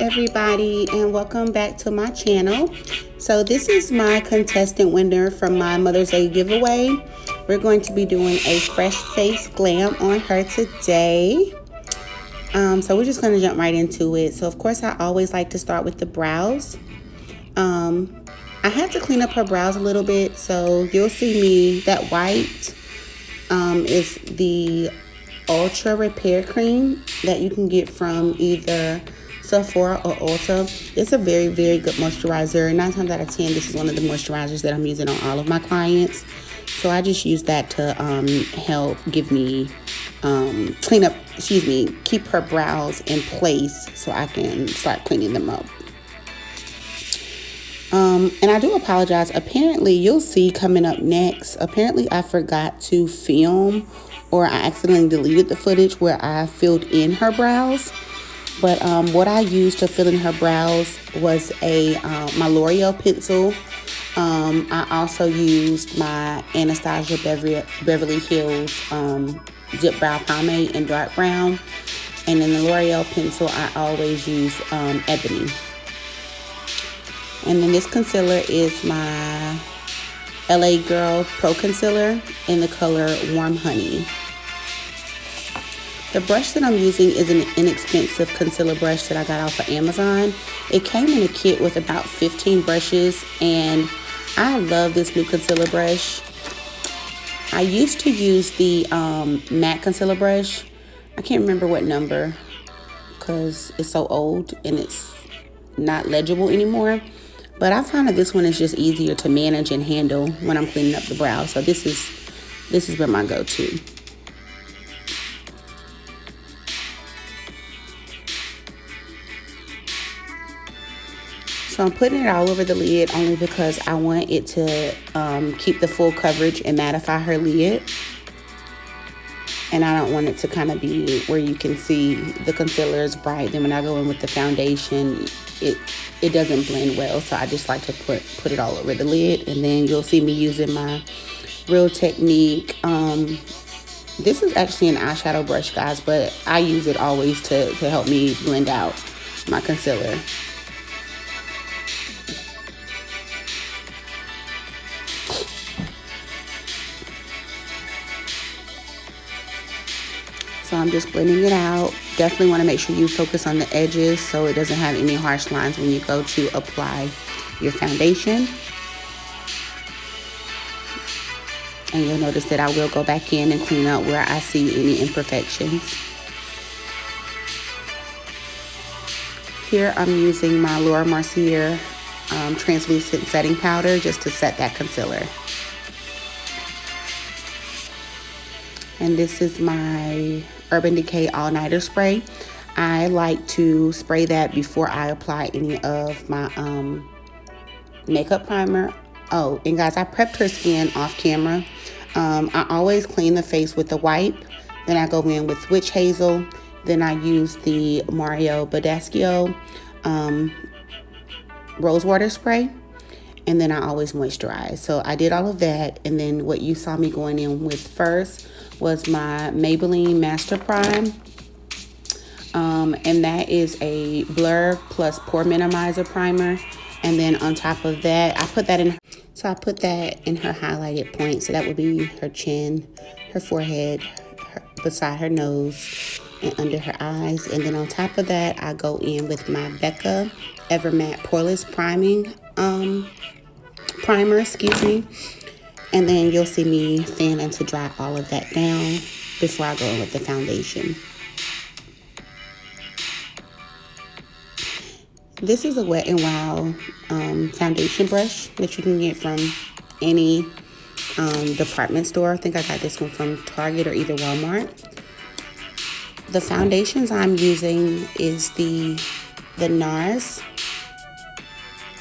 everybody, and welcome back to my channel. So this is my contestant winner from my Mother's Day giveaway. We're going to be doing a fresh face glam on her today. So we're just going to jump right into it. So of course I always like to start with the brows. I had to clean up her brows a little bit, so you'll see me, that white is the Ultra Repair Cream that you can get from either Sephora or Ulta. It's a very, very good moisturizer. 9 times out of 10, this is one of the moisturizers that I'm using on all of my clients. So I just use that to help give me, keep her brows in place so I can start cleaning them up. And I do apologize. Apparently, you'll see coming up next, apparently I forgot to film, or I accidentally deleted the footage where I filled in her brows. But what I used to fill in her brows was my L'Oreal pencil. I also used my Anastasia Beverly Hills Dip Brow Pomade in dark brown. And in the L'Oreal pencil, I always use Ebony. And then this concealer is my LA Girl Pro Concealer in the color Warm Honey. The brush that I'm using is an inexpensive concealer brush that I got off of Amazon. It came in a kit with about 15 brushes, and I love this new concealer brush. I used to use the matte concealer brush. I can't remember what number because it's so old and it's not legible anymore. But I found that this one is just easier to manage and handle when I'm cleaning up the brow. So this is where my go-to. So I'm putting it all over the lid only because I want it to keep the full coverage and mattify her lid. And I don't want it to kind of be where you can see the concealer is bright. Then when I go in with the foundation, it doesn't blend well. So I just like to put it all over the lid. And then you'll see me using my Real Technique. This is actually an eyeshadow brush, guys, but I use it always to help me blend out my concealer. So I'm just blending it out. Definitely want to make sure you focus on the edges so it doesn't have any harsh lines when you go to apply your foundation. And you'll notice that I will go back in and clean up where I see any imperfections. Here I'm using my Laura Mercier translucent setting powder just to set that concealer. And this is my Urban Decay All Nighter Spray. I like to spray that before I apply any of my makeup primer. Oh, and guys, I prepped her skin off camera. I always clean the face with the wipe. Then I go in with Witch Hazel. Then I use the Mario Badescu Rose Water Spray. And then I always moisturize. So I did all of that. And then what you saw me going in with first was my Maybelline Master Prime. And that is a Blur plus Pore Minimizer Primer. And then on top of that, I put that in her highlighted point. So that would be her chin, her forehead, beside her nose, and under her eyes. And then on top of that, I go in with my Becca Evermatte Poreless Priming primer, and then you'll see me fanning to dry all of that down before I go in with the foundation. This is a Wet n Wild foundation brush that you can get from any department store. I think I got this one from Target or either Walmart. The foundations I'm using is the NARS.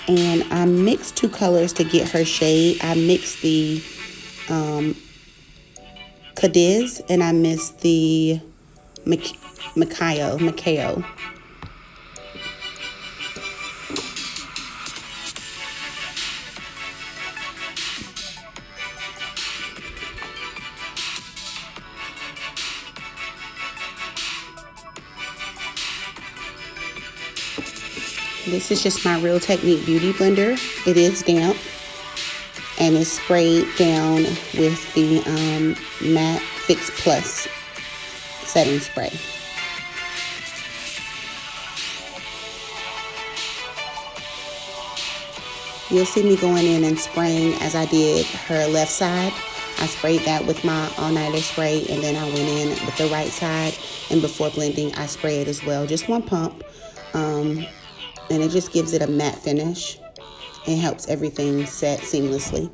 And I mixed 2 colors to get her shade. I mixed the Cadiz and I mixed the Macao. This is just my Real Technique Beauty Blender. It is damp and it's sprayed down with the Matte Fix Plus setting spray. You'll see me going in and spraying as I did her left side. I sprayed that with my all-nighter spray, and then I went in with the right side, and before blending I spray it as well, just one pump, and it just gives it a matte finish and helps everything set seamlessly.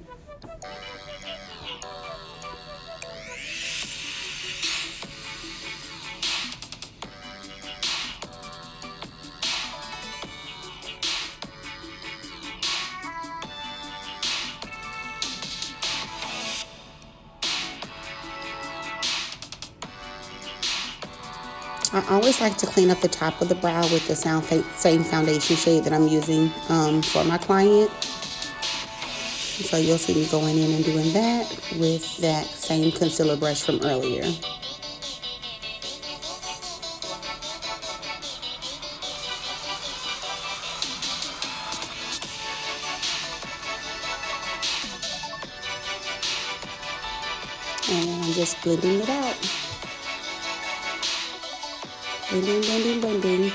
I always like to clean up the top of the brow with the same foundation shade that I'm using for my client. So you'll see me going in and doing that with that same concealer brush from earlier. And then I'm just blending it out. Blending, blending, blending.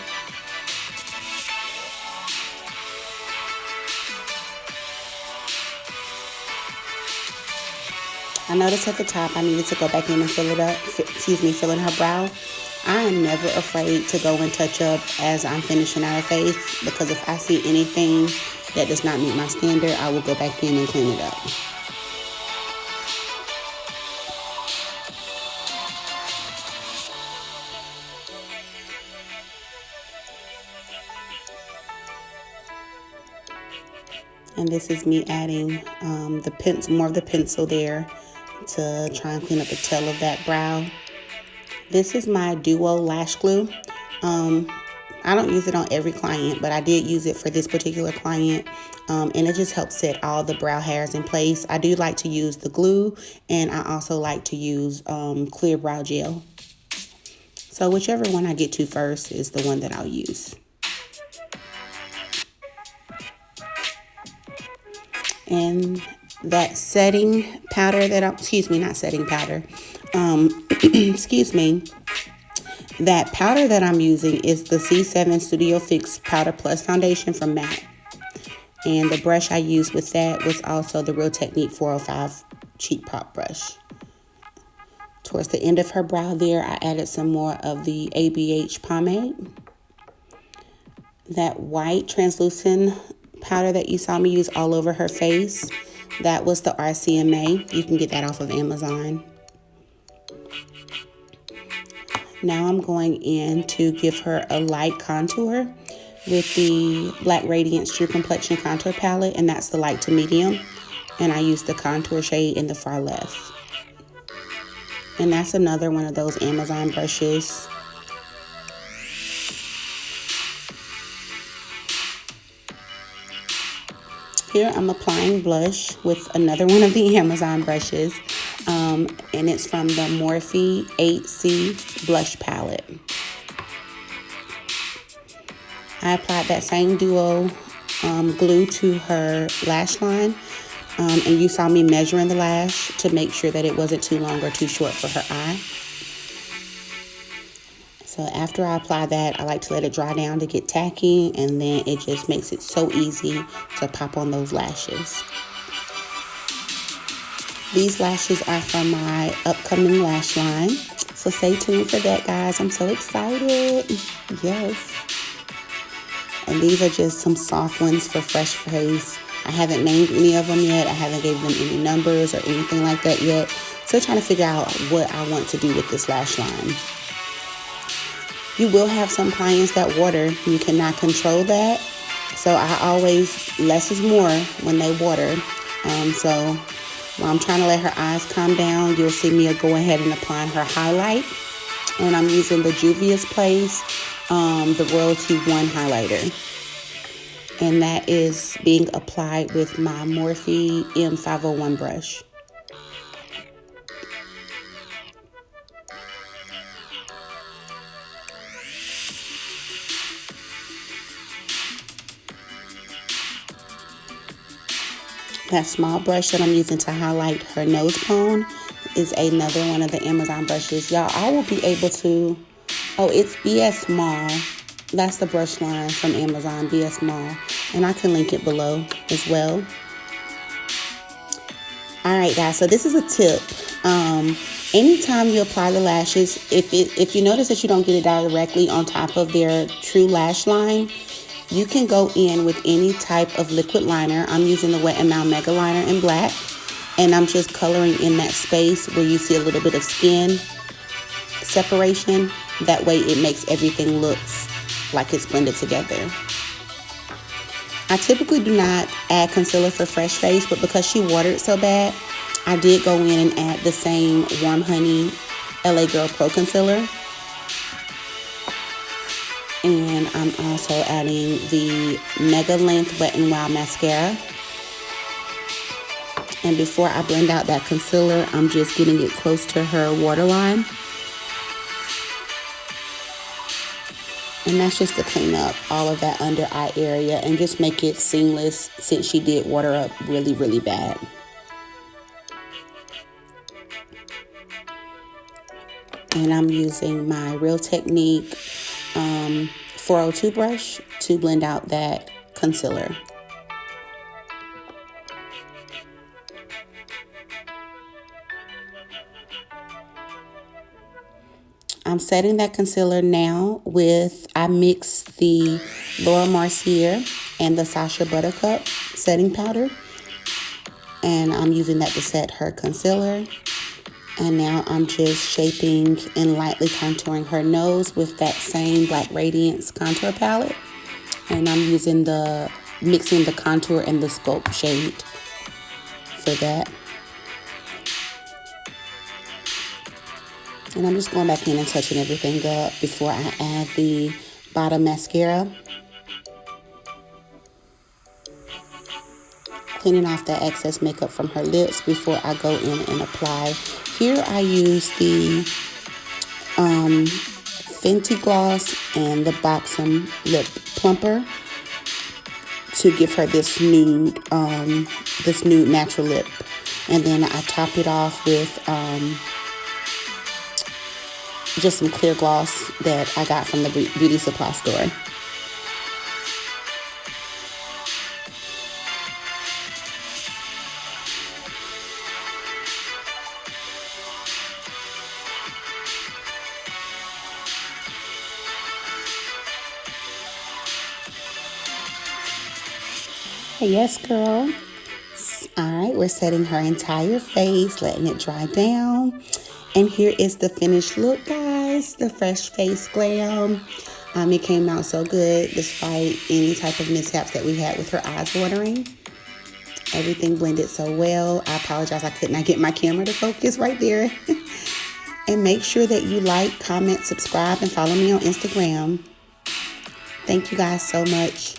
I noticed at the top I needed to go back in and fill in her brow. I am never afraid to go and touch up as I'm finishing out her face, because if I see anything that does not meet my standard, I will go back in and clean it up. And this is me adding more of the pencil there to try and clean up the tail of that brow. This is my Duo Lash Glue. I don't use it on every client, but I did use it for this particular client. And it just helps set all the brow hairs in place. I do like to use the glue, and I also like to use clear brow gel. So whichever one I get to first is the one that I'll use. And that setting powder that powder that I'm using is the C7 Studio Fix Powder Plus Foundation from MAC. And the brush I used with that was also the Real Technique 405 Cheek Prop brush. Towards the end of her brow there, I added some more of the ABH pomade. That white translucent powder that you saw me use all over her face, that was the RCMA. You can get that off of Amazon. Now I'm going in to give her a light contour with the Black Radiance True Complexion Contour Palette, and that's the light to medium. And I use the contour shade in the far left. And that's another one of those Amazon brushes. Here I'm applying blush with another one of the Amazon brushes, and it's from the Morphe 8C Blush Palette. I applied that same Duo glue to her lash line, and you saw me measuring the lash to make sure that it wasn't too long or too short for her eye. So after I apply that, I like to let it dry down to get tacky, and then it just makes it so easy to pop on those lashes. These lashes are from my upcoming lash line, so stay tuned for that, guys. I'm so excited. Yes. And these are just some soft ones for fresh face. I haven't named any of them yet. I haven't gave them any numbers or anything like that yet. Still trying to figure out what I want to do with this lash line. You will have some clients that water. You cannot control that. So I always, less is more when they water. So while I'm trying to let her eyes calm down, you'll see me go ahead and apply her highlight. And I'm using the Juvia's Place, the Royalty 1 highlighter. And that is being applied with my Morphe M501 brush. That small brush that I'm using to highlight her nose cone is another one of the Amazon brushes. Y'all, I will be able to, oh, it's BS Small. That's the brush line from Amazon, BS Small. And I can link it below as well. All right, guys, so this is a tip. Anytime you apply the lashes, if you notice that you don't get it directly on top of their true lash line, you can go in with any type of liquid liner. I'm using the Wet n Wild Mega Liner in black, and I'm just coloring in that space where you see a little bit of skin separation. That way it makes everything look like it's blended together. I typically do not add concealer for fresh face, but because she watered so bad, I did go in and add the same Warm Honey LA Girl Pro Concealer. And I'm also adding the Mega Length Wet n Wild Mascara. And before I blend out that concealer, I'm just getting it close to her waterline. And that's just to clean up all of that under eye area and just make it seamless since she did water up really, really bad. And I'm using my Real Technique 402 brush to blend out that concealer. I'm setting that concealer now with, I mixed the Laura Mercier and the Sacha Buttercup setting powder. And I'm using that to set her concealer. And now I'm just shaping and lightly contouring her nose with that same Black Radiance contour palette. And I'm using mixing the contour and the sculpt shade for that. And I'm just going back in and touching everything up before I add the bottom mascara. Cleaning off that excess makeup from her lips before I go in and apply. Here I use the Fenty Gloss and the Buxom Lip Plumper to give her this nude natural lip. And then I top it off with just some clear gloss that I got from the beauty supply store. Yes, girl. All right, we're setting her entire face, letting it dry down. And here is the finished look, guys. The Fresh Face Glam. It came out so good despite any type of mishaps that we had with her eyes watering. Everything blended so well. I apologize, I could not get my camera to focus right there. And make sure that you like, comment, subscribe, and follow me on Instagram. Thank you guys so much.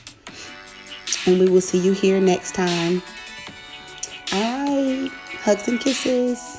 And we will see you here next time. All right. Hugs and kisses.